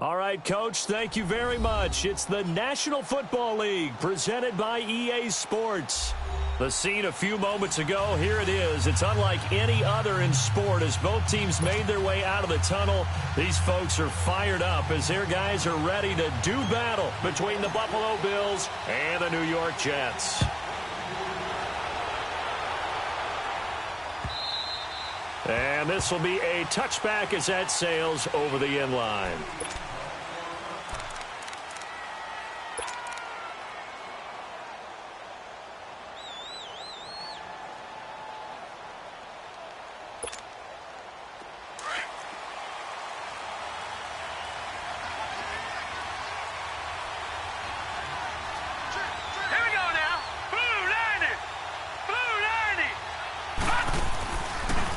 All right, Coach, thank you very much. It's the National Football League presented by EA Sports. The scene a few moments ago, here it is. It's unlike any other in sport as both teams made their way out of the tunnel. These folks are fired up as their guys are ready to do battle between the Buffalo Bills and the New York Jets. And this will be a touchback as that sails over the end line.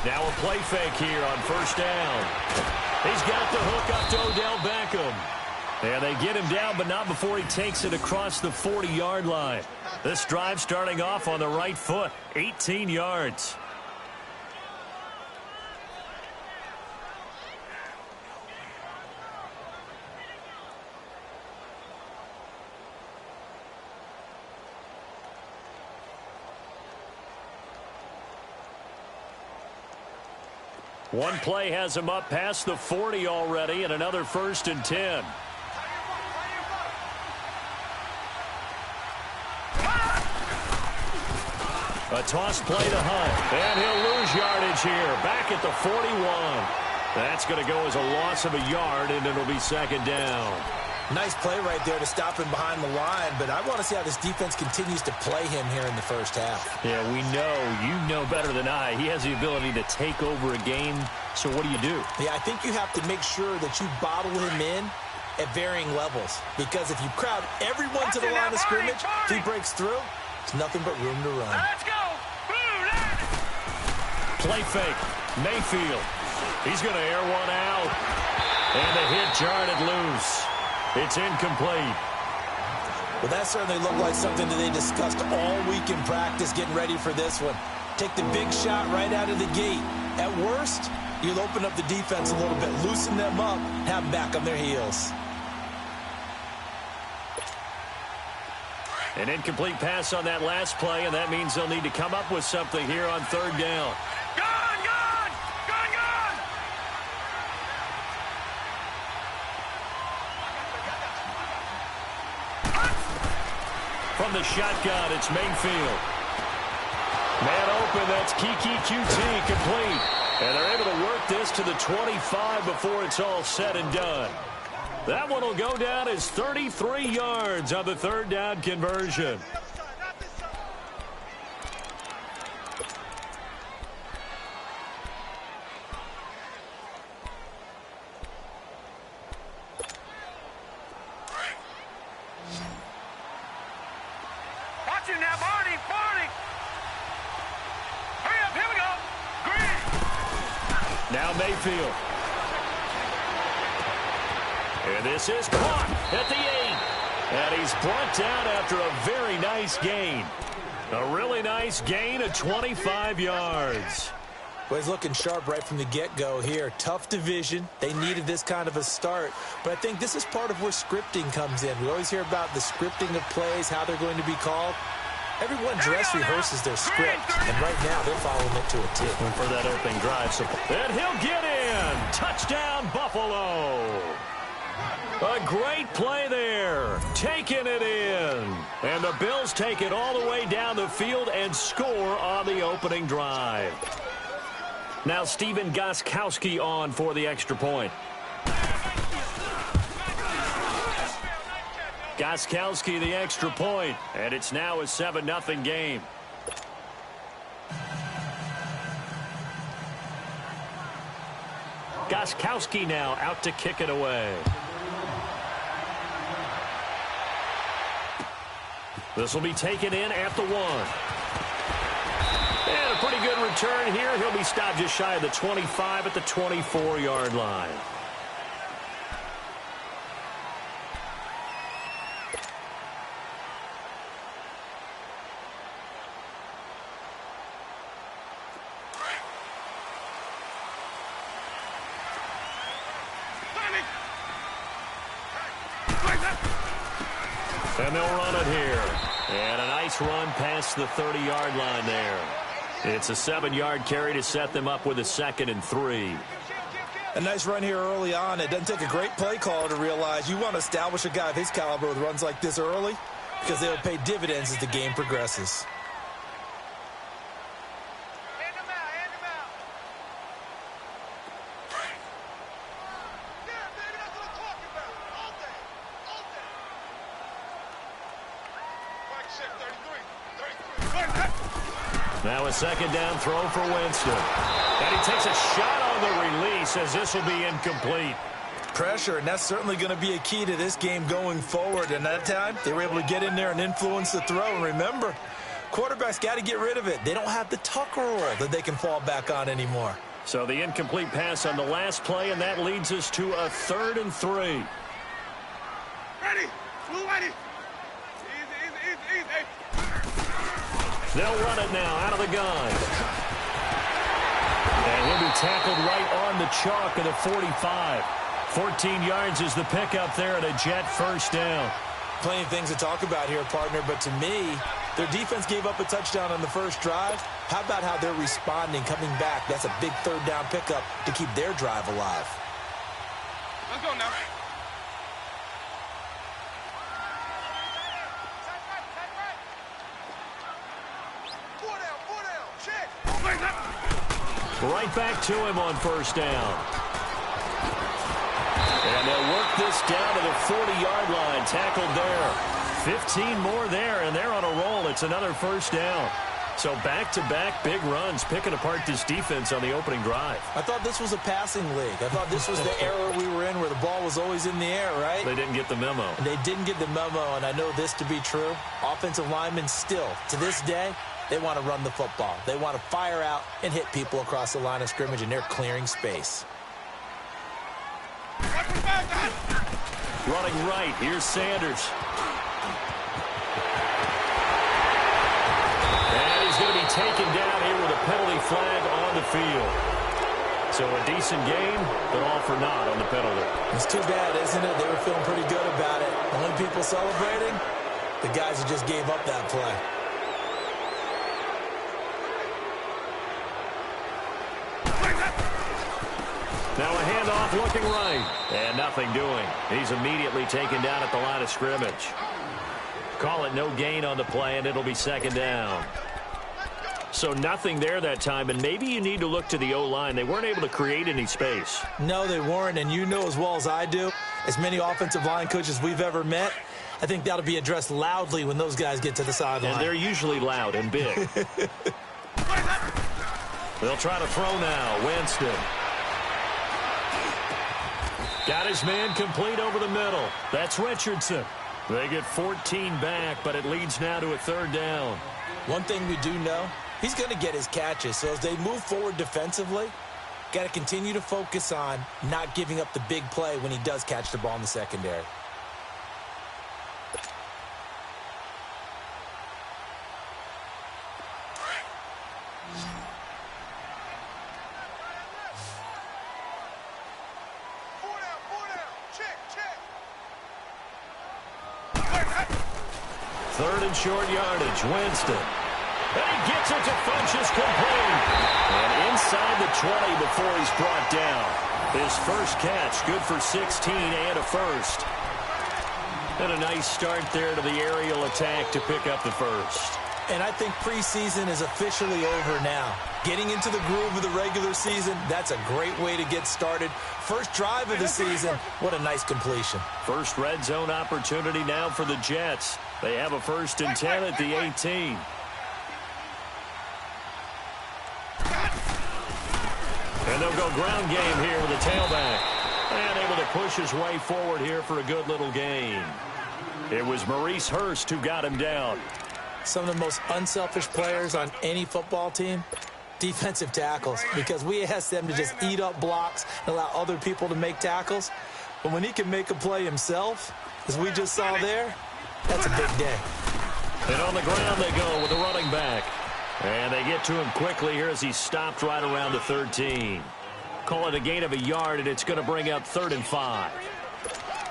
Now a play fake here on first down. He's got the hook up to Odell Beckham. And they get him down, but not before he takes it across the 40-yard line. This drive starting off on the right foot, 18 yards. One play has him up past the 40 already, and another 1st and 10. A toss play to Hunt, and he'll lose yardage here, back at the 41. That's going to go as a loss of a yard, and it'll be 2nd down. Nice play right there to stop him behind the line, but I want to see how this defense continues to play him here in the first half. Yeah, we know. You know better than I. He has the ability to take over a game, so what do you do? Yeah, I think you have to make sure that you bottle him in at varying levels, because if you crowd everyone to the line of scrimmage, if he breaks through, it's nothing but room to run. Let's go! Play fake. Mayfield. He's going to air one out, and the hit jarred it loose. It's incomplete. Well, that certainly looked like something that they discussed all week in practice getting ready for this one. Take the big shot right out of the gate. At worst, you'll open up the defense a little bit, loosen them up, have them back on their heels. An incomplete pass on that last play, and that means they'll need to come up with something here on 3rd down. From the shotgun, it's Mayfield. Man open, that's Kiki QT complete. And they're able to work this to the 25 before it's all said and done. That one will go down as 33 yards on the 3rd down conversion. Now Mayfield. And this is caught at the 8. And he's brought down after a very nice gain. A really nice gain of 25 yards. Well, he's looking sharp right from the get-go here. Tough division. They needed this kind of a start. But I think this is part of where scripting comes in. We always hear about the scripting of plays, how they're going to be called. Everyone dress rehearses their script, and right now they're following it to a tick. And for that opening drive, and he'll get in. Touchdown, Buffalo. A great play there. Taking it in. And the Bills take it all the way down the field and score on the opening drive. Now Stephen Gostkowski on for the extra point. Gostkowski the extra point, and it's now a 7-0 game. Gostkowski now out to kick it away. This will be taken in at the 1. And a pretty good return here. He'll be stopped just shy of the 25 at the 24-yard line. And they'll run it here. And a nice run past the 30-yard line there. It's a 7-yard carry to set them up with a 2nd and 3. A nice run here early on. It doesn't take a great play caller to realize you want to establish a guy of his caliber with runs like this early because they'll pay dividends as the game progresses. Now a 2nd down throw for Winston. And he takes a shot on the release as this will be incomplete. Pressure, and that's certainly going to be a key to this game going forward. And that time, they were able to get in there and influence the throw. And remember, quarterbacks got to get rid of it. They don't have the Tucker rule that they can fall back on anymore. So the incomplete pass on the last play, and that leads us to a 3rd and 3. Ready. Blue ready. Easy. They'll run it now out of the gun. And he'll be tackled right on the chalk of the 45. 14 yards is the pickup there, and a Jet first down. Plenty of things to talk about here, partner, but to me, their defense gave up a touchdown on the first drive. How about how they're responding, coming back? That's a big 3rd down pickup to keep their drive alive. Let's go now. Right back to him on first down. And they'll work this down to the 40-yard line. Tackled there. 15 more there, and they're on a roll. It's another first down. So back-to-back big runs, picking apart this defense on the opening drive. I thought this was a passing league. I thought this was the era we were in where the ball was always in the air, right? They didn't get the memo. They didn't get the memo, and I know this to be true. Offensive linemen still, to this day, they want to run the football. They want to fire out and hit people across the line of scrimmage, and they're clearing space. Running right, here's Sanders. And he's going to be taken down here with a penalty flag on the field. So a decent game, but all for naught on the penalty. It's too bad, isn't it? They were feeling pretty good about it. Only people celebrating, the guys who just gave up that play. Now a handoff looking right. And nothing doing. He's immediately taken down at the line of scrimmage. Call it no gain on the play, and it'll be 2nd down. So nothing there that time, and maybe you need to look to the O-line. They weren't able to create any space. No, they weren't, and you know as well as I do, as many offensive line coaches we've ever met, I think that'll be addressed loudly when those guys get to the sideline. And they're usually loud and big. They'll try to throw now. Winston. Got his man complete over the middle. That's Richardson. They get 14 back, but it leads now to a 3rd down. One thing we do know, he's going to get his catches. So as they move forward defensively, got to continue to focus on not giving up the big play when he does catch the ball in the secondary. Third and short yardage, Winston. And he gets it to Funchess complete. And inside the 20 before he's brought down. His first catch, good for 16 and a first. And a nice start there to the aerial attack to pick up the first. And I think preseason is officially over now. Getting into the groove of the regular season, that's a great way to get started. First drive of the season, what a nice completion. First red zone opportunity now for the Jets. They have a 1st and 10 at the 18. And they'll go ground game here with a tailback. And able to push his way forward here for a good little gain. It was Maurice Hurst who got him down. Some of the most unselfish players on any football team, defensive tackles, because we ask them to just eat up blocks and allow other people to make tackles. But when he can make a play himself, as we just saw there, that's a big day. And on the ground they go with the running back. And they get to him quickly here as he's stopped right around the 13. Call it a gain of a yard, and it's going to bring up 3rd and 5.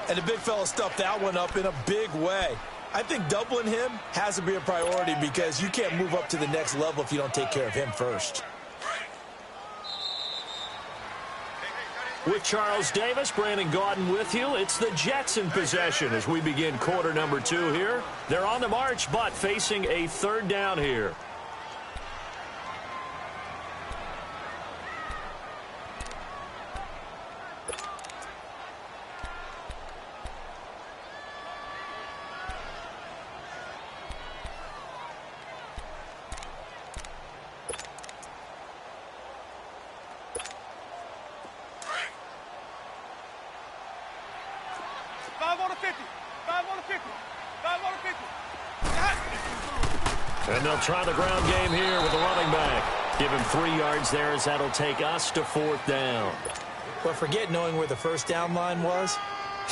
And the big fella stuffed that one up in a big way. I think doubling him has to be a priority because you can't move up to the next level if you don't take care of him first. With Charles Davis, Brandon Gaudin with you. It's the Jets in possession as we begin quarter number 2 here. They're on the march, but facing a third down here. And they'll try the ground game here with the running back. Give him 3 yards there as that'll take us to 4th down. But forget knowing where the first down line was.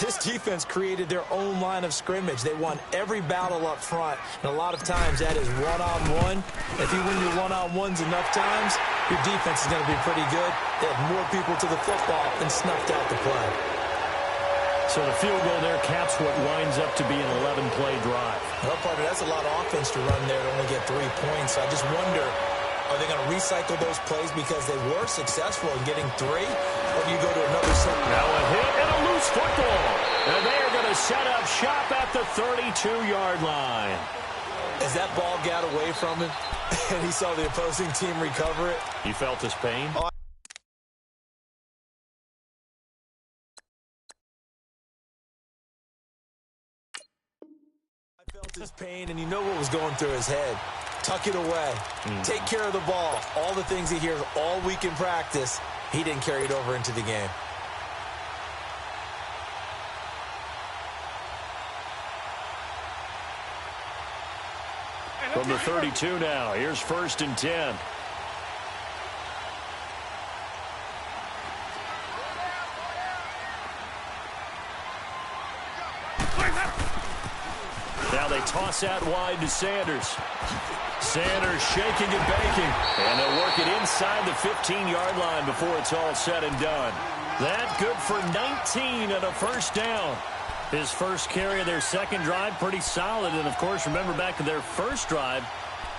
This defense created their own line of scrimmage. They won every battle up front, and a lot of times that is one-on-one. If you win your one-on-ones enough times, your defense is going to be pretty good. They have more people to the football and snuffed out the play. So the field goal there caps what winds up to be an 11-play drive. Well, partner, that's a lot of offense to run there to only get 3 points. I just wonder, are they going to recycle those plays because they were successful in getting 3? Or do you go to another set? Now a hit and a loose football. And they are going to set up shop at the 32-yard line. As that ball got away from him and he saw the opposing team recover it. You felt his pain? His pain, and you know what was going through his head. Tuck it away. Take care of the ball. All the things he hears all week in practice, he didn't carry it over into the game. From the 32 now, here's 1st and 10. Now they toss out wide to Sanders. Sanders shaking and baking. And they'll work it inside the 15-yard line before it's all said and done. That good for 19 and a first down. His first carry of their second drive, pretty solid. And, of course, remember back to their first drive,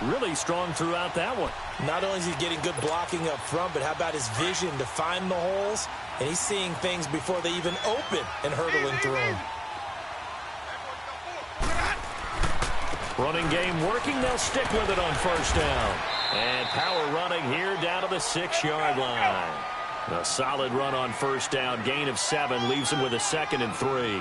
really strong throughout that one. Not only is he getting good blocking up front, but how about his vision to find the holes? And he's seeing things before they even open and hurdling through them. Running game working. They'll stick with it on first down. And power running here down to the 6-yard line. A solid run on first down. Gain of 7 leaves him with a 2nd and 3.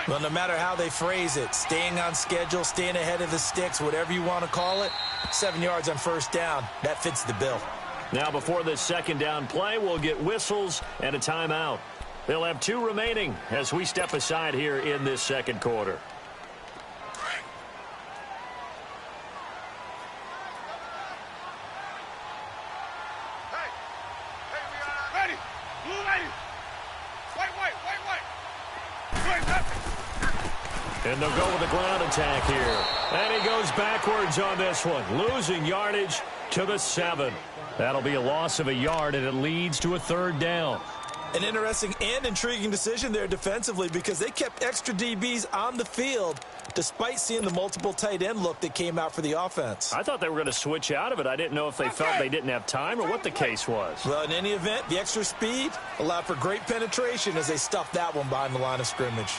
Well, no matter how they phrase it, staying on schedule, staying ahead of the sticks, whatever you want to call it, 7 yards on first down, that fits the bill. Now before this second down play, we'll get whistles and a timeout. They'll have 2 remaining as we step aside here in this second quarter. And they'll go with a ground attack here. And he goes backwards on this one, losing yardage to the 7. That'll be a loss of a yard, and it leads to a 3rd down. An interesting and intriguing decision there defensively because they kept extra DBs on the field despite seeing the multiple tight end look that came out for the offense. I thought they were going to switch out of it. I didn't know if they felt they didn't have time or what the case was. Well, in any event, the extra speed allowed for great penetration as they stuffed that one behind the line of scrimmage.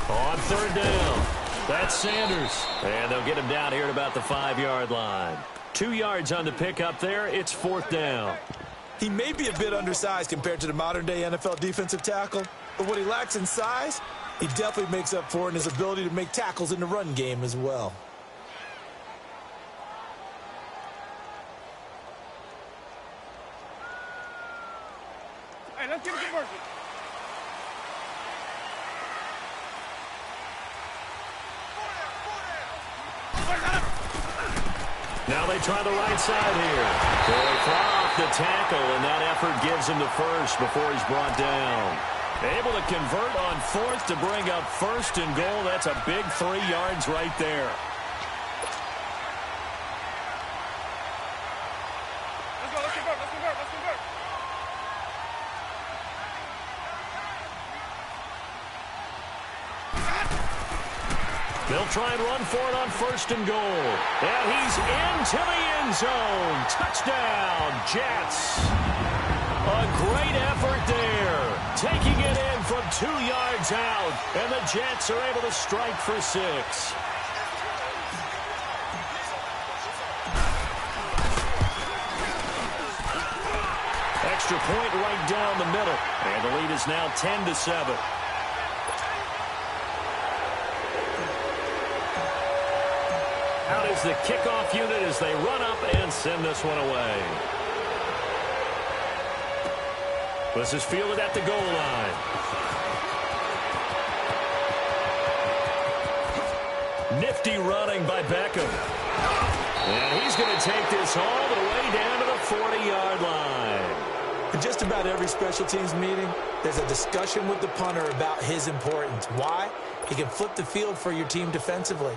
On 3rd down, that's Sanders. And they'll get him down here at about the 5-yard line. 2 yards on the pickup there. It's 4th down. He may be a bit undersized compared to the modern-day NFL defensive tackle, but what he lacks in size, he definitely makes up for in his ability to make tackles in the run game as well. Hey, let's get a conversion. Now they try the right side here. They fly off the tackle, and that effort gives him the first before he's brought down. Able to convert on 4th to bring up 1st and goal. That's a big 3 yards right there. Let's go, let's convert, let's convert, let's convert. They'll try and run for it on 1st and goal. And he's into the end zone. Touchdown, Jets. A great effort there. Taking it in from 2 yards out. And the Jets are able to strike for 6. Extra point right down the middle. And the lead is now 10-7. Out is the kickoff unit as they run up and send this one away. This is fielded at the goal line. Nifty running by Beckham. And he's going to take this all the way down to the 40-yard line. In just about every special teams meeting, there's a discussion with the punter about his importance. Why? He can flip the field for your team defensively,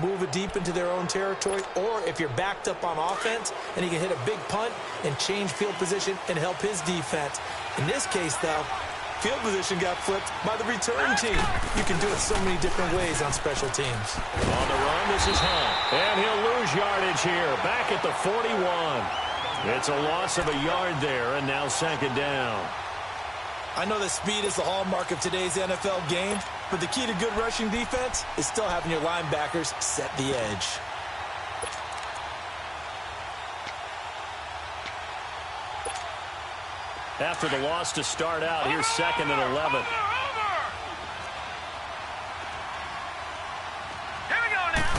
move it deep into their own territory, or if you're backed up on offense, and he can hit a big punt and change field position and help his defense. In this case, though, field position got flipped by the return team. You can do it so many different ways on special teams. On the run, this is Hunt. And he'll lose yardage here, back at the 41. It's a loss of a yard there, and now 2nd down. I know that speed is the hallmark of today's NFL game, but the key to good rushing defense is still having your linebackers set the edge. After the loss to start out, here's 2nd and 11. Here we go now.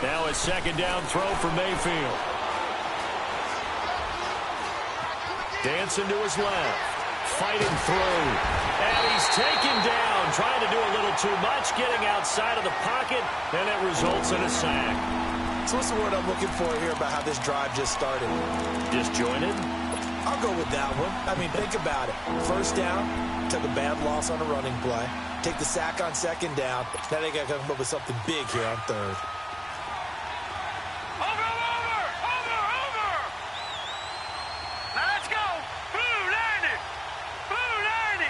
Now a 2nd down throw for Mayfield. Dancing to his left. Fighting through. And he's taken down. Trying to do a little too much. Getting outside of the pocket. And it results in a sack. So what's the word I'm looking for here about how this drive just started? Disjointed? I'll go with that one. I mean, think about it. 1st down, took a bad loss on a running play. Take the sack on 2nd down. Now they got to come up with something big here on 3rd. Now let's go. Blue 90. Blue 90.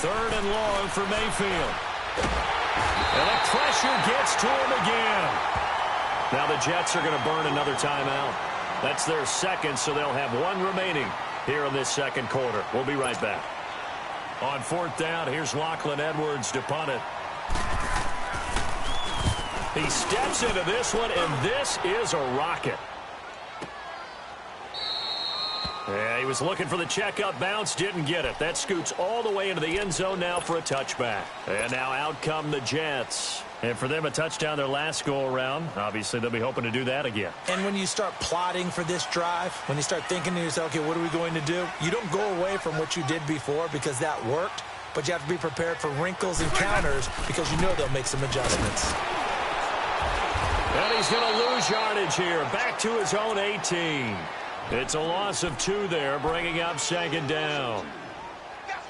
3rd and long for Mayfield. And the pressure gets to him again. Now the Jets are going to burn another timeout. That's their 2nd, so they'll have 1 remaining here in this 2nd quarter. We'll be right back. On 4th down, here's Lachlan Edwards to punt it. He steps into this one, and this is a rocket. Yeah, he was looking for the checkup bounce, didn't get it. That scoots all the way into the end zone now for a touchback. And now out come the Jets. And for them, a touchdown their last go-around. Obviously, they'll be hoping to do that again. And when you start plotting for this drive, when you start thinking to yourself, okay, what are we going to do? You don't go away from what you did before because that worked, but you have to be prepared for wrinkles and counters because you know they'll make some adjustments. And he's going to lose yardage here. Back to his own 18. It's a loss of 2 there, bringing up 2nd down.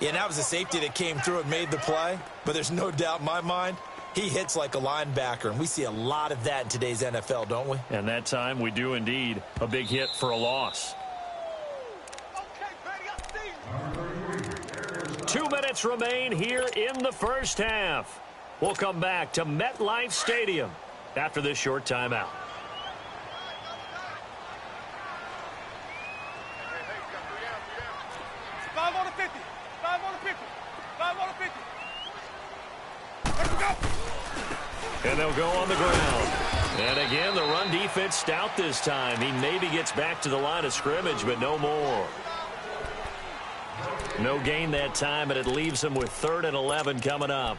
Yeah, and that was a safety that came through and made the play, but there's no doubt in my mind, he hits like a linebacker, and we see a lot of that in today's NFL, don't we? And that time we do indeed. A big hit for a loss. 2 minutes remain here in the 1st half. We'll come back to MetLife Stadium after this short timeout. And they'll go on the ground. And again, the run defense stout this time. He maybe gets back to the line of scrimmage, but no more. No gain that time, and it leaves him with 3rd and 11 coming up.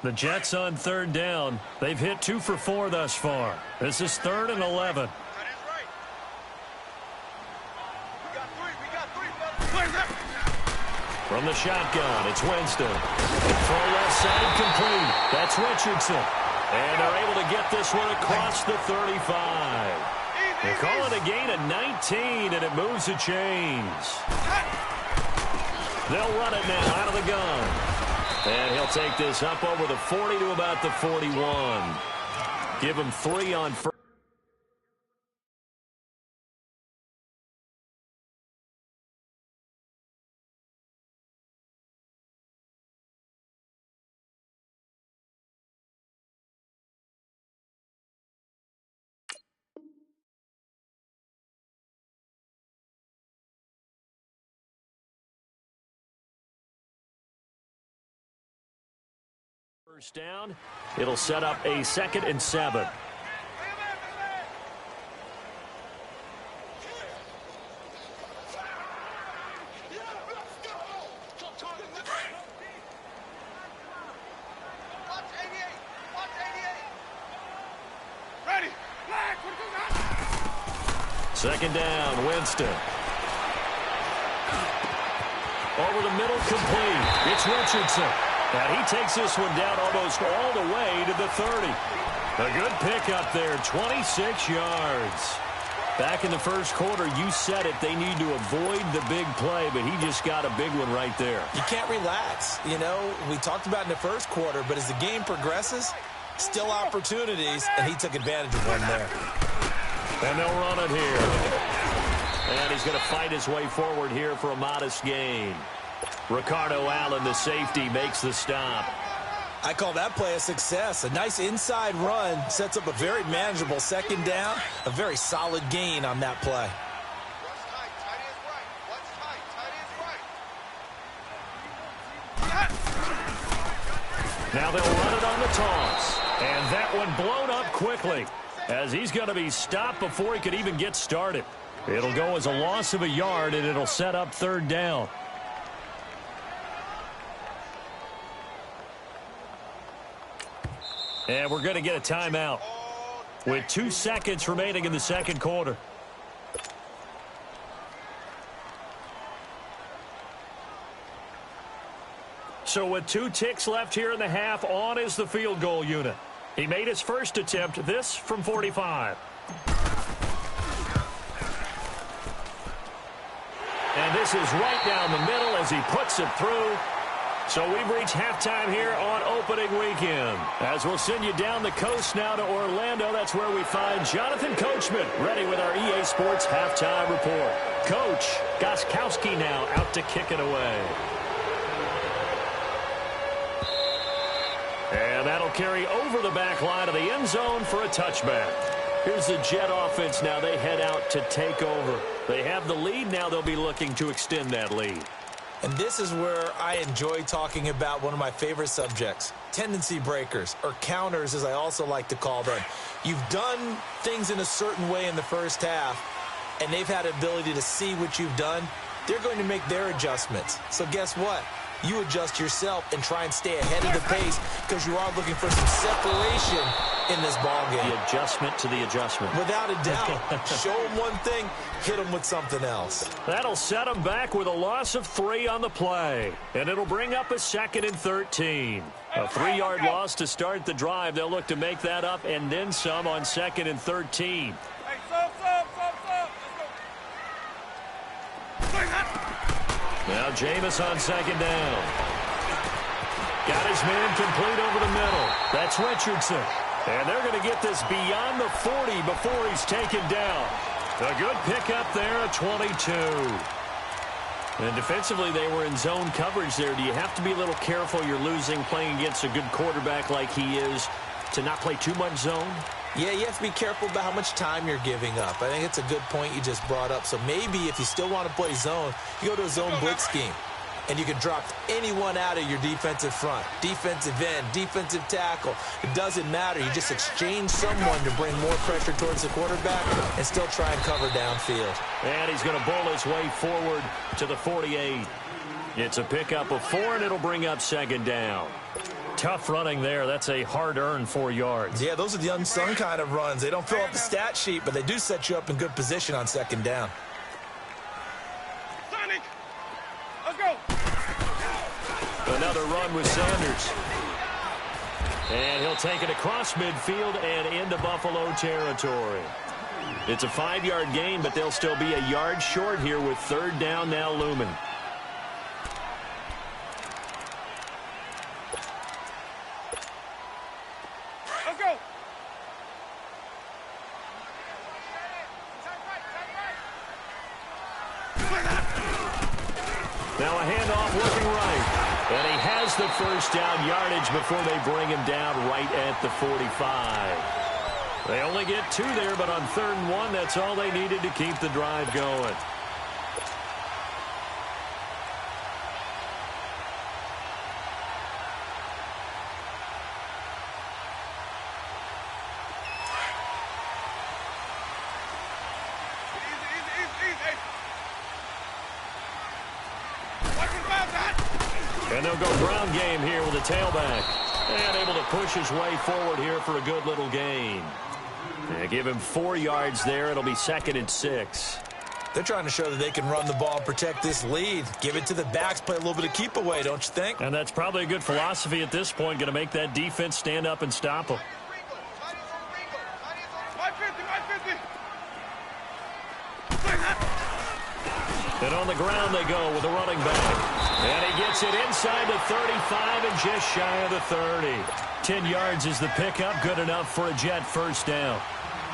The Jets on 3rd down. They've hit 2 for 4 thus far. This is 3rd and 11. From the shotgun, it's Winston. Throw left side complete. That's Richardson. And they're able to get this one across the 35. They call it a gain of 19, and it moves the chains. They'll run it now out of the gun. And he'll take this up over the 40 to about the 41. Give him 3 on 1st. First down. It'll set up a 2nd and 7. Second down, Winston. Over the middle, complete. It's Richardson. And he takes this one down almost all the way to the 30. A good pickup there, 26 yards. Back in the first quarter, you said it, they need to avoid the big play, but he just got a big one right there. You can't relax. You know, we talked about in the first quarter, but as the game progresses, still opportunities, and he took advantage of one there. And they'll run it here. And he's going to fight his way forward here for a modest gain. Ricardo Allen, the safety, makes the stop. I call that play a success. A nice inside run sets up a very manageable second down. A very solid gain on that play. Now they'll run it on the toss. And that one blown up quickly, as he's going to be stopped before he could even get started. It'll go as a loss of a yard, and it'll set up 3rd down. And we're going to get a timeout with 2 seconds remaining in the second quarter. So with 2 ticks left here in the half, on is the field goal unit. He made his first attempt, this from 45. And this is right down the middle as he puts it through. So we've reached halftime here on opening weekend. As we'll send you down the coast now to Orlando, that's where we find Jonathan Coachman ready with our EA Sports halftime report. Coach Gostkowski now out to kick it away. And that'll carry over the back line of the end zone for a touchback. Here's the Jet offense now. They head out to take over. They have the lead. Now they'll be looking to extend that lead. And this is where I enjoy talking about one of my favorite subjects, tendency breakers, or counters as I also like to call them. You've done things in a certain way in the first half, and they've had the ability to see what you've done. They're going to make their adjustments. So guess what? You adjust yourself and try and stay ahead of the pace because you are looking for some separation in this ballgame. The adjustment to the adjustment. Without a doubt. Show them one thing, hit them with something else. That'll set them back with a loss of 3 on the play. And it'll bring up a 2nd and 13. A 3-yard loss to start the drive. They'll look to make that up and then some on 2nd and 13. Now Jameis on 2nd down. Got his man complete over the middle. That's Richardson. And they're going to get this beyond the 40 before he's taken down. A good pickup there at 22. And defensively, they were in zone coverage there. Do you have to be a little careful? You're losing playing against a good quarterback like he is to not play too much zone? Yeah, you have to be careful about how much time you're giving up. I think it's a good point you just brought up. So maybe if you still want to play zone, you go to a zone blitz scheme. And you can drop anyone out of your defensive front. Defensive end, defensive tackle. It doesn't matter. You just exchange someone to bring more pressure towards the quarterback and still try and cover downfield. And he's going to bowl his way forward to the 48. It's a pickup of 4, and it'll bring up 2nd down. Tough running there. That's a hard-earned 4 yards. Yeah, those are the unsung kind of runs. They don't fill up the stat sheet, but they do set you up in good position on 2nd down. Sonic, let's go. Another run with Sanders. And he'll take it across midfield and into Buffalo territory. It's a 5-yard gain, but they'll still be a yard short here with 3rd down now looming. Let's go. Now a handoff looking right. And he has the first down yardage before they bring him down right at the 45. They only get 2 there, but on 3rd and 1, that's all they needed to keep the drive going. And they'll go ground game here with a tailback. And able to push his way forward here for a good little gain. And give him 4 yards there. It'll be 2nd and 6. They're trying to show that they can run the ball and protect this lead. Give it to the backs, play a little bit of keep away, don't you think? And that's probably a good philosophy at this point. Going to make that defense stand up and stop them. And on the ground they go with a running back. And he gets it inside the 35 and just shy of the 30. 10 yards is the pickup. Good enough for a Jet first down.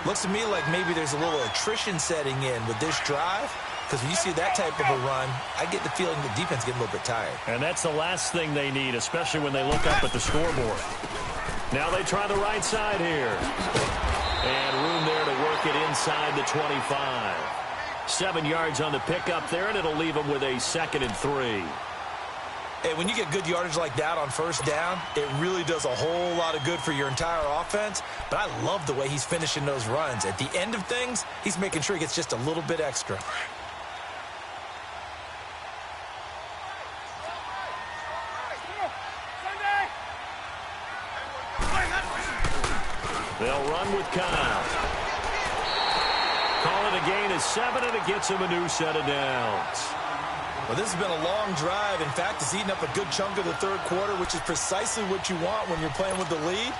Looks to me like maybe there's a little attrition setting in with this drive. Because when you see that type of a run, I get the feeling the defense getting a little bit tired. And that's the last thing they need, especially when they look up at the scoreboard. Now they try the right side here. And room there to work it inside the 25. 7 yards on the pickup there, and it'll leave them with a 2nd and 3. Hey, when you get good yardage like that on first down, it really does a whole lot of good for your entire offense. But I love the way he's finishing those runs. At the end of things, he's making sure he gets just a little bit extra. They'll run with Kyle. Call it a gain of 7, and it gets him a new set of downs. Well, this has been a long drive. In fact, it's eaten up a good chunk of the third quarter, which is precisely what you want when you're playing with the lead.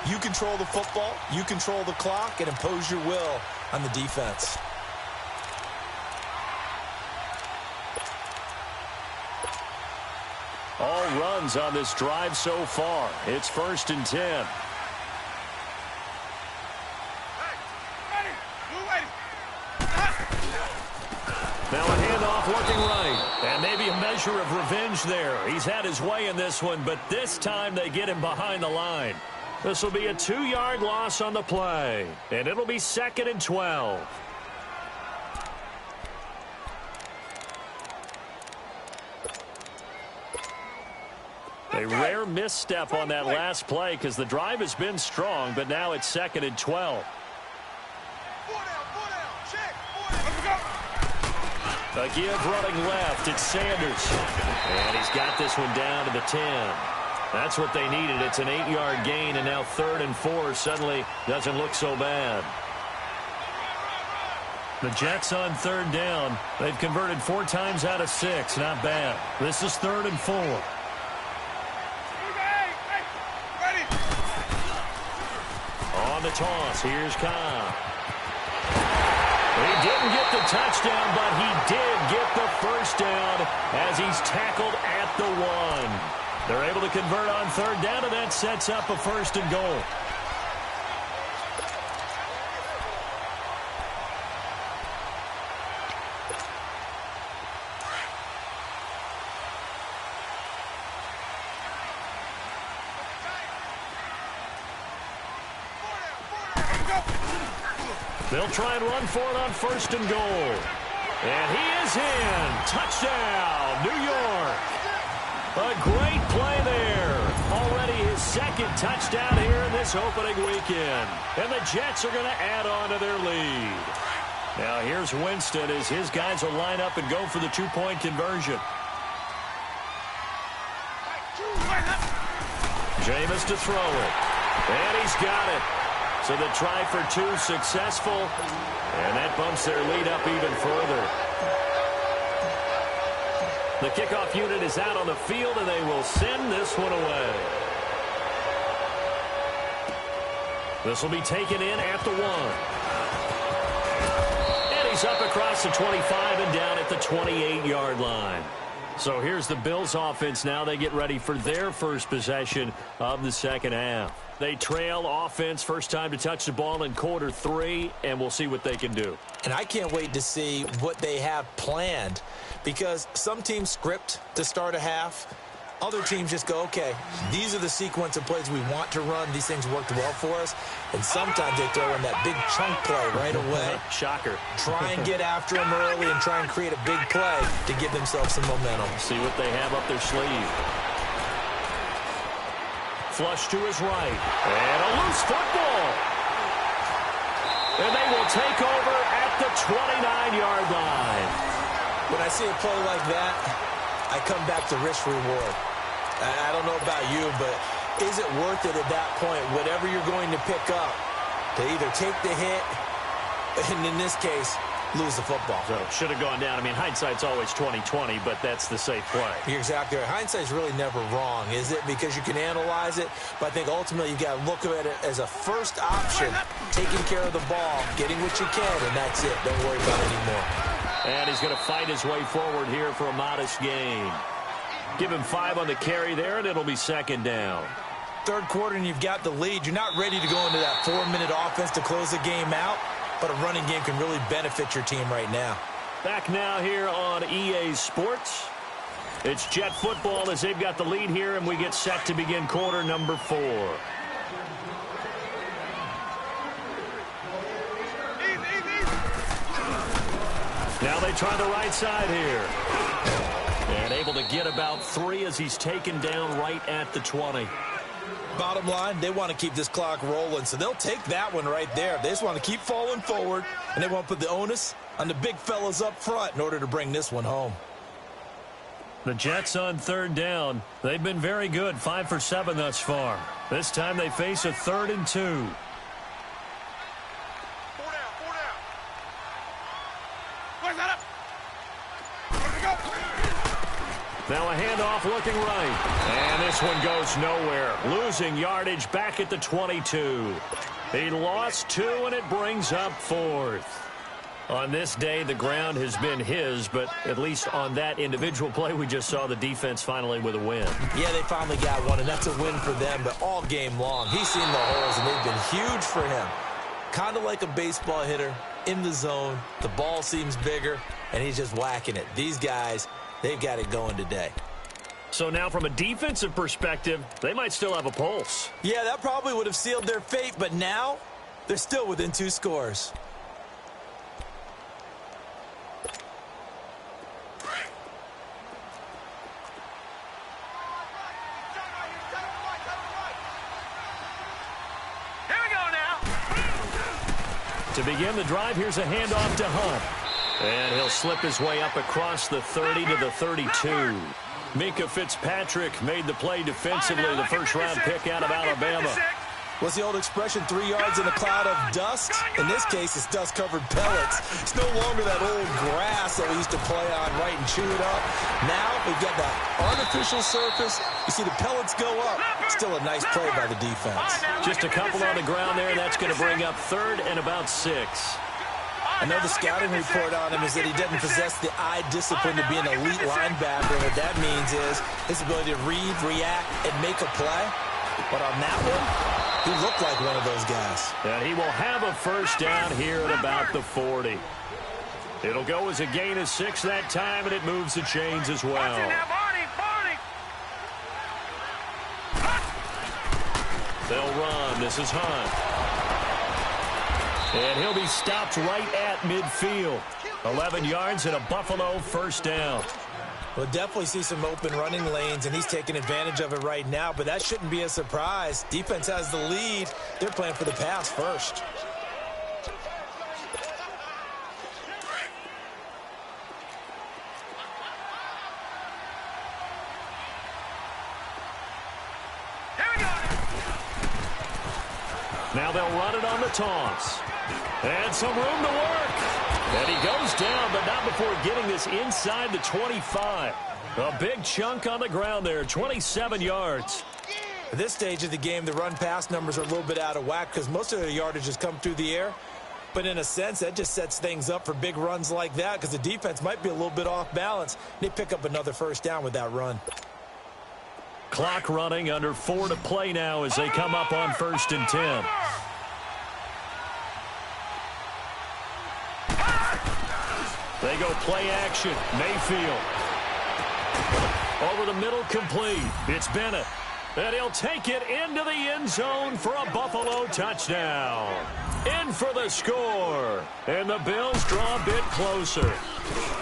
You control the football, you control the clock, and impose your will on the defense. All runs on this drive so far. It's 1st and 10. Now a handoff looking right. And maybe a measure of revenge there. He's had his way in this one, but this time they get him behind the line. This will be a 2-yard loss on the play. And it'll be 2nd and 12. A rare misstep on that last play because the drive has been strong, but now it's 2nd and 12. A give running left. It's Sanders. And he's got this one down to the 10. That's what they needed. It's an 8-yard gain, and now 3rd and 4 suddenly doesn't look so bad. The Jets on 3rd down. They've converted 4 times out of 6. Not bad. This is 3rd and 4. On the toss, here's Kyle. He didn't get the touchdown, but he did get the first down as he's tackled at the 1. They're able to convert on 3rd down, and that sets up a 1st and goal. They'll try and run for it on 1st and goal. And he is in. Touchdown, New York. A great play there. Already his 2nd touchdown here in this opening weekend. And the Jets are going to add on to their lead. Now here's Winston as his guys will line up and go for the 2-point conversion. Jameis to throw it. And he's got it. So the try for 2 successful, and that bumps their lead up even further. The kickoff unit is out on the field, and they will send this one away. This will be taken in at the 1. And he's up across the 25 and down at the 28-yard line. So here's the Bills offense now. They get ready for their first possession of the second half. They trail offense, first time to touch the ball in quarter 3, and we'll see what they can do. And I can't wait to see what they have planned, because some teams script to start a half. Other teams just go, okay, these are the sequence of plays we want to run. These things worked well for us. And sometimes they throw in that big chunk play right away. Shocker. Try and get after them early and try and create a big play to give themselves some momentum. See what they have up their sleeve. Flush to his right. And a loose football. And they will take over at the 29-yard line. When I see a play like that, I come back to risk reward. I don't know about you, but is it worth it at that point, whatever you're going to pick up, to either take the hit, and in this case, lose the football? So should have gone down. I mean, hindsight's always 20/20, but that's the safe play. You're exactly right. Hindsight's really never wrong, is it? Because you can analyze it, but I think ultimately you got to look at it as a first option, taking care of the ball, getting what you can, and that's it. Don't worry about it anymore. And he's going to fight his way forward here for a modest gain. Give him 5 on the carry there, and it'll be second down. Third quarter, and you've got the lead. You're not ready to go into that 4-minute offense to close the game out, but a running game can really benefit your team right now. Back now here on EA Sports. It's Jet football as they've got the lead here, and we get set to begin quarter number 4. Now they try the right side here. And able to get about 3 as he's taken down right at the 20. Bottom line, they want to keep this clock rolling, so they'll take that one right there. They just want to keep falling forward, and they want to put the onus on the big fellas up front in order to bring this one home. The Jets on third down. They've been very good, 5 for 7 thus far. This time they face a 3rd and 2. 4 down, 4 down. Where's that up? Go. Now a handoff looking right. And this one goes nowhere. Losing yardage back at the 22. He lost 2, and it brings up 4th. On this day, the ground has been his, but at least on that individual play, we just saw the defense finally with a win. Yeah, they finally got one, and that's a win for them, but all game long, he's seen the holes, and they've been huge for him. Kind of like a baseball hitter in the zone. The ball seems bigger, and he's just whacking it. These guys, they've got it going today. So now from a defensive perspective, they might still have a pulse. Yeah, that probably would have sealed their fate, but now they're still within 2 scores. To begin the drive, here's a handoff to Hunt. And he'll slip his way up across the 30 to the 32. Mika Fitzpatrick made the play defensively, the first-round pick out of Alabama. What's the old expression, 3 yards in a cloud of dust? In this case, it's dust-covered pellets. It's no longer that old grass that we used to play on, right, and chew it up. Now we've got that artificial surface. You see the pellets go up. Still a nice play by the defense. Just a couple on the ground there. That's going to bring up 3rd and about 6. I know the scouting report on him is that he doesn't possess the eye discipline to be an elite linebacker. What that means is his ability to read, react, and make a play. But on that one, he looked like one of those guys. And he will have a first down here at about the 40. It'll go as a gain of 6 that time, and it moves the chains as well. They'll run. This is Hunt. And he'll be stopped right at midfield. 11 yards and a Buffalo first down. We'll definitely see some open running lanes, and he's taking advantage of it right now, but that shouldn't be a surprise. Defense has the lead. They're playing for the pass first. Now they'll run it on the toss. And some room to work. And he goes down, but not before getting this inside the 25. A big chunk on the ground there, 27 yards. At this stage of the game, the run-pass numbers are a little bit out of whack because most of their yardage has come through the air. But in a sense, that just sets things up for big runs like that because the defense might be a little bit off balance. They pick up another first down with that run. Clock running, under 4 to play now as they come up on 1st and 10. They go play action. Mayfield. Over the middle, complete. It's Bennett. And he'll take it into the end zone for a Buffalo touchdown. In for the score. And the Bills draw a bit closer.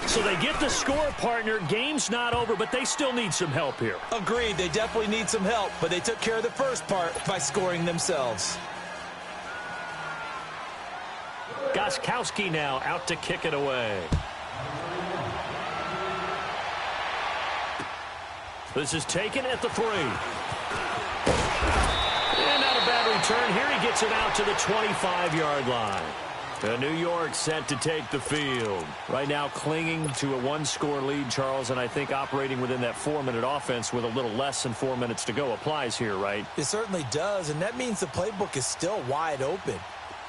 So they get the score, partner. Game's not over, but they still need some help here. Agreed. They definitely need some help, but they took care of the first part by scoring themselves. Gostkowski now out to kick it away. This is taken at the 3. And not a bad return here. He gets it out to the 25-yard line. New York set to take the field. Right now clinging to a one-score lead, Charles, and I think operating within that 4-minute offense with a little less than 4 minutes to go applies here, right? It certainly does, and that means the playbook is still wide open.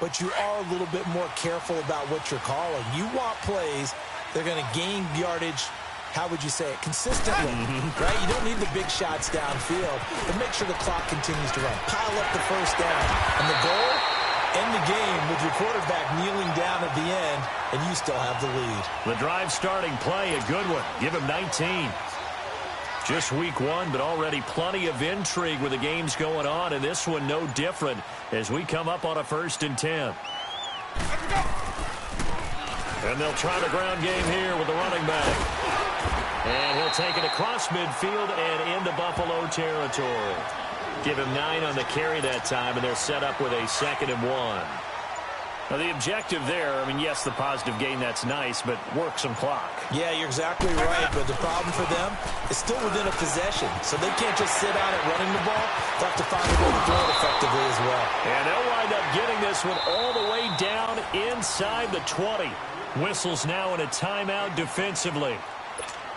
But you are a little bit more careful about what you're calling. You want plays that are going to gain yardage, how would you say it, consistently, right? You don't need the big shots downfield, but make sure the clock continues to run. Pile up the first down. And the goal? End the game with your quarterback kneeling down at the end, and you still have the lead. The drive starting play, a good one. Give him 19. Just week 1, but already plenty of intrigue with the games going on, and this one no different as we come up on a 1st and 10. And they'll try the ground game here with the running back. And he'll take it across midfield and into Buffalo territory. Give him 9 on the carry that time, and they're set up with a 2nd and 1. Now, the objective there, I mean, yes, the positive gain, that's nice, but work some clock. Yeah, you're exactly right, but the problem for them is still within a possession, so they can't just sit on it running the ball. They'll have to find a way to throw it effectively as well. And they'll wind up getting this one all the way down inside the 20. Whistles now in a timeout defensively.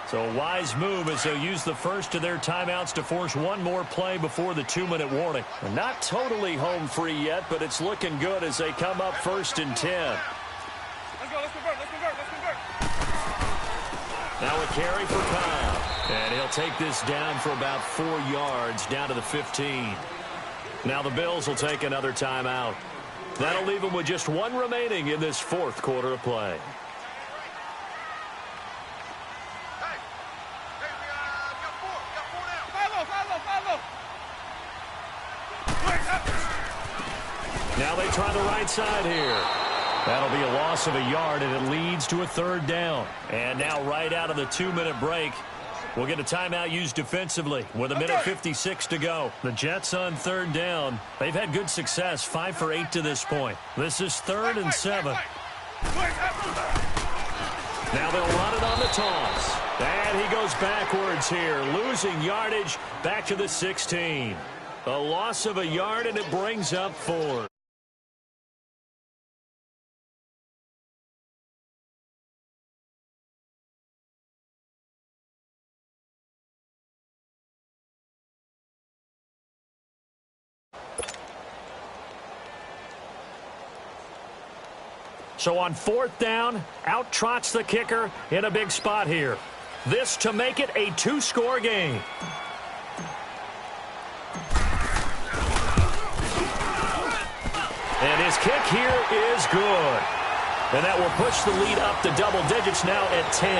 So a wise move as they'll use the first of their timeouts to force one more play before the 2-minute warning. And not totally home free yet, but it's looking good as they come up 1st and 10. Let's go, let's convert, let's convert, let's convert. Now a carry for Kyle. And he'll take this down for about 4 yards down to the 15. Now the Bills will take another timeout. That'll leave them with just 1 remaining in this 4th quarter of play. Now they try the right side here. That'll be a loss of a yard, and it leads to a 3rd down. And now right out of the 2-minute break, we'll get a timeout used defensively with a minute 56 to go. The Jets on 3rd down. They've had good success, 5 for 8 to this point. This is 3rd and 7. Now they'll run it on the toss. And he goes backwards here, losing yardage back to the 16. A loss of a yard, and it brings up 4. So on 4th down, out trots the kicker in a big spot here. This to make it a 2-score game. And his kick here is good. And that will push the lead up to double digits now at 10.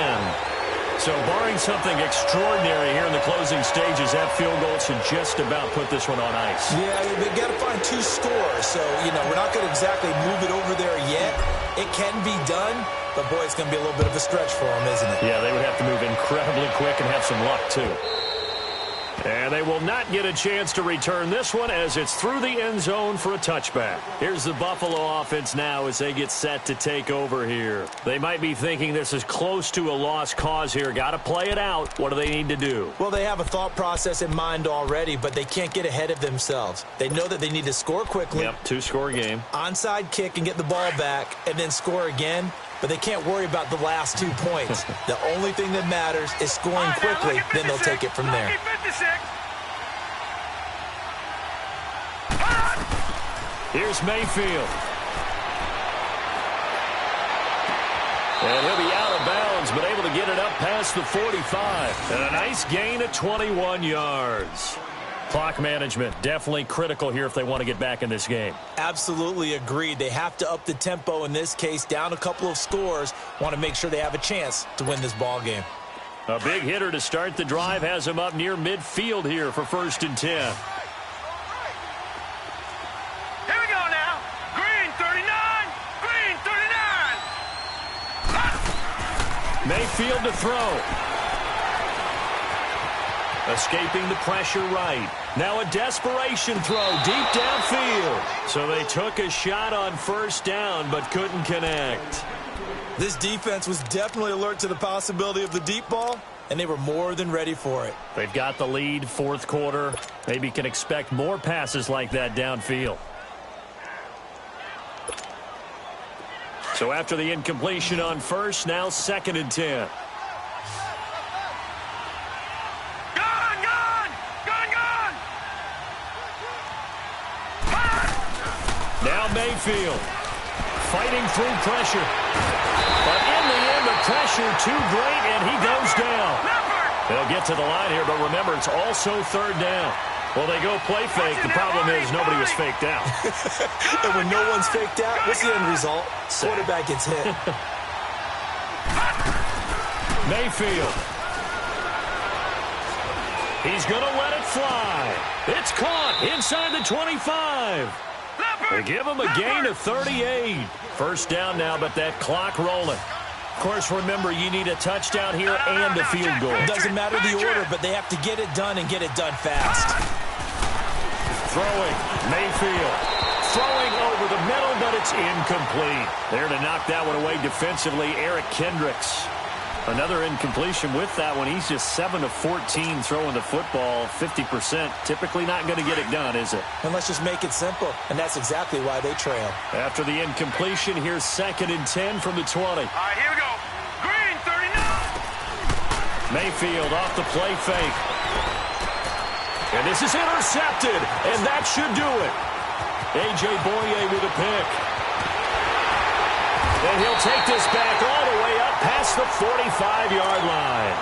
So barring something extraordinary here in the closing stages, that field goal should just about put this one on ice. Yeah, they've got to find 2 scores. So, we're not going to exactly move it over there yet. It can be done, but, boy, it's going to be a little bit of a stretch for them, isn't it? Yeah, they would have to move incredibly quick and have some luck, too. And they will not get a chance to return this one as it's through the end zone for a touchback. Here's the Buffalo offense now as they get set to take over here. They might be thinking this is close to a lost cause here. Got to play it out. What do they need to do? Well, they have a thought process in mind already, but they can't get ahead of themselves. They know that they need to score quickly. Yep, 2-score game. Onside kick and get the ball back and then score again. But they can't worry about the last 2 points. The only thing that matters is scoring quickly. Then they'll take it from there. Here's Mayfield. And he'll be out of bounds, but able to get it up past the 45. And a nice gain of 21 yards. Clock management definitely critical here if they want to get back in this game. Absolutely agreed. They have to up the tempo in this case, down a couple of scores. Want to make sure they have a chance to win this ball game. A big hitter to start the drive has him up near midfield here for 1st and 10. Here we go now. Green 39. Green 39. Mayfield to throw. Escaping the pressure right. Now a desperation throw deep downfield. So they took a shot on 1st down but couldn't connect. This defense was definitely alert to the possibility of the deep ball, and they were more than ready for it. They've got the lead, fourth quarter. Maybe can expect more passes like that downfield. So after the incompletion on first, now 2nd and 10. Now Mayfield fighting through pressure. But in the end, the pressure too great, and he goes down. They'll get to the line here, but remember, it's also 3rd down. Well, they go play fake. The problem is nobody was faked out. And when no one's faked out, what's the end result? Quarterback gets hit. Mayfield. He's going to let it fly. It's caught inside the 25. They give him a gain of 38. 1st down now, but that clock rolling. Of course, remember, you need a touchdown here and a field goal. Doesn't matter the order, but they have to get it done and get it done fast. Throwing, Mayfield. Throwing over the middle, but it's incomplete. There to knock that one away defensively, Eric Kendricks. Another incompletion with that one. He's just 7 of 14 throwing the football, 50%. Typically not going to get it done, is it? And let's just make it simple, and that's exactly why they trail. After the incompletion, here's 2nd and 10 from the 20. All right, here we go. Green, 39. Mayfield off the play fake. And this is intercepted, and that should do it. A.J. Boye with a pick. And he'll take this back all the way up past the 45-yard line.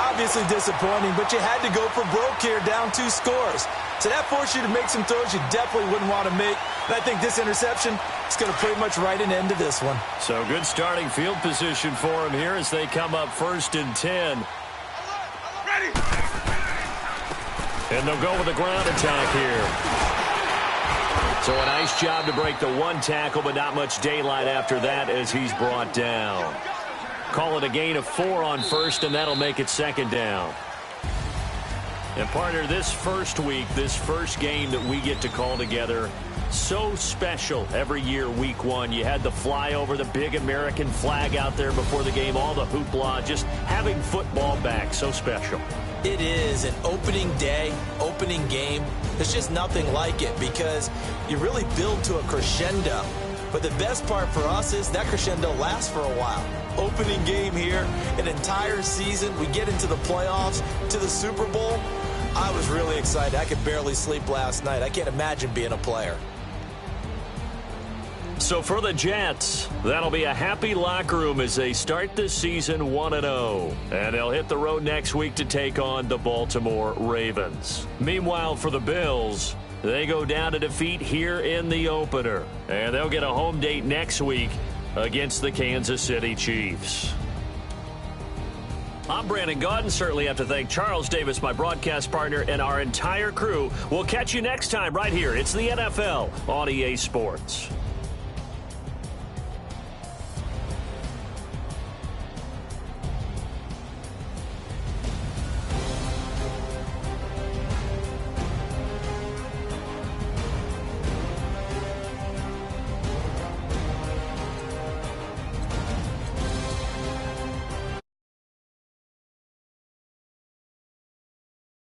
Obviously disappointing, but you had to go for broke here, down 2 scores. So that forced you to make some throws you definitely wouldn't want to make. And I think this interception is going to pretty much write an end to this one. So good starting field position for him here as they come up 1st and 10. Ready. And they'll go with a ground attack here. So a nice job to break the 1 tackle, but not much daylight after that as he's brought down. Call it a gain of 4 on 1st, and that'll make it 2nd down. And partner, this first week, this first game that we get to call together, so special every year, week 1. You had the flyover, the big American flag out there before the game, all the hoopla, just having football back, so special. It is an opening day, opening game. There's just nothing like it because you really build to a crescendo. But the best part for us is that crescendo lasts for a while. Opening game here, an entire season. We get into the playoffs, to the Super Bowl. I was really excited. I could barely sleep last night. I can't imagine being a player. So for the Jets, that'll be a happy locker room as they start this season 1-0. And they'll hit the road next week to take on the Baltimore Ravens. Meanwhile, for the Bills, they go down to defeat here in the opener. And they'll get a home date next week against the Kansas City Chiefs. I'm Brandon Gaudin. Certainly have to thank Charles Davis, my broadcast partner, and our entire crew. We'll catch you next time right here. It's the NFL on EA Sports.